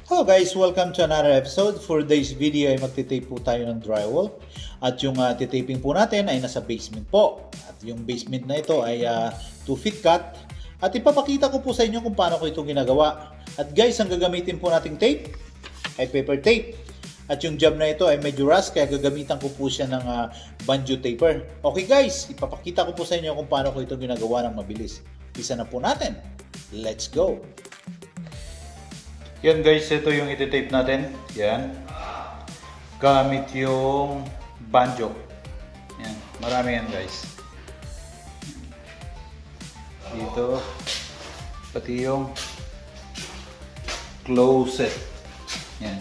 Hello guys! Welcome to another episode. For today's video ay magtitape po tayo ng drywall. At yung titaping po natin ay nasa basement po. At yung basement na ito ay 2 feet cut. At ipapakita ko po sa inyo kung paano ko ito ginagawa. At guys, ang gagamitin po nating tape ay paper tape. At yung job na ito ay medyo rust kaya gagamitan ko po siya ng banjo taper. Okay guys, ipapakita ko po sa inyo kung paano ko ito ginagawa ng mabilis. Isa na po natin. Let's go! Yan guys, ito yung iti-tape natin. Yan. Gamit yung banjo. Yan. Marami yan guys. Dito. Pati yung closet. Yan.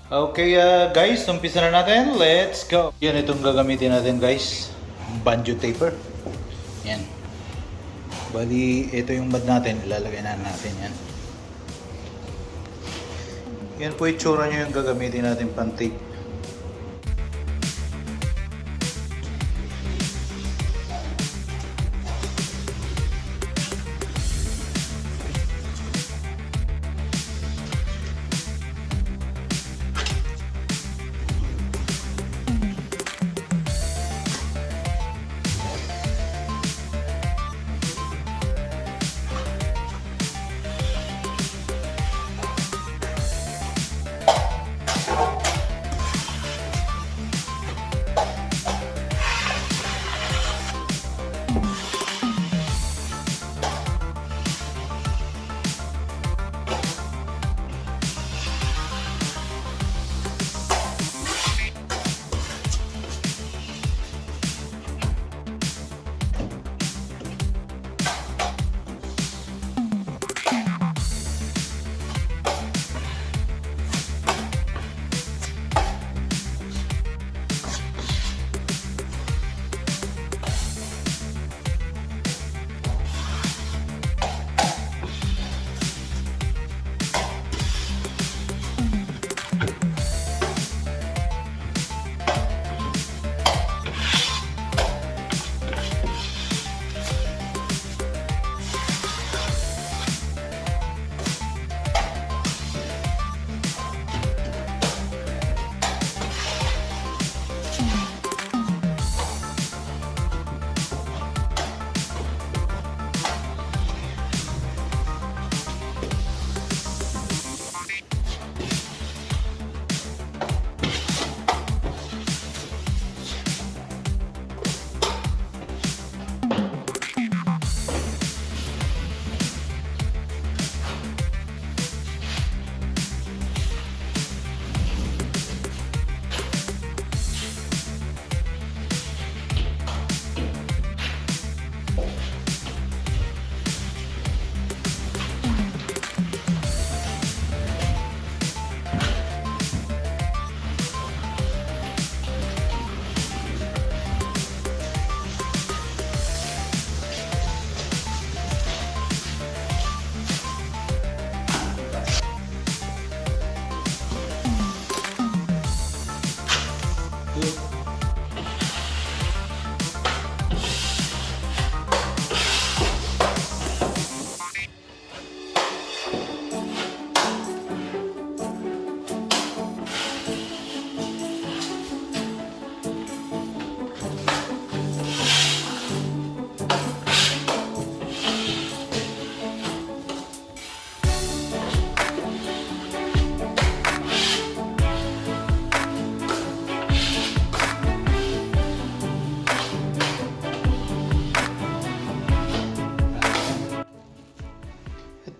Okay guys, umpisa na natin. Let's go. Yan itong gagamitin natin guys. Banjo taper. Yan. Bali, ito yung bad natin. Ilalagay na natin yan. Yan po itsura nyo yung gagamitin natin pang tape.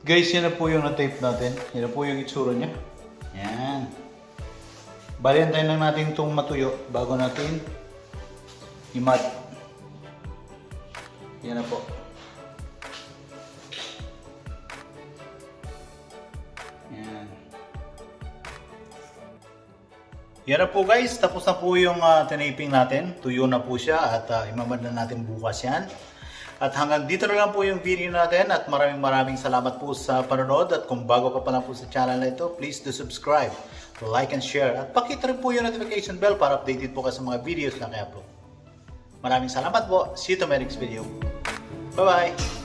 Guys, yan na po yung na-tape natin. Yan na po yung itsura niya. Yan. Bali, antayin lang natin itong matuyo bago natin i-mat. Yan na po. Yan. Yan na po guys. Tapos na po yung tinaping natin. Tuyo na po siya at imamad na natin bukas yan. At hanggang dito na lang po yung video natin at maraming salamat po sa panonood at kung bago ka pa lang po sa channel na ito, please do subscribe, like and share at pakita rin po yung notification bell para updated po ka sa mga videos na i-upload. Maraming salamat po. See you to my next video. Bye-bye!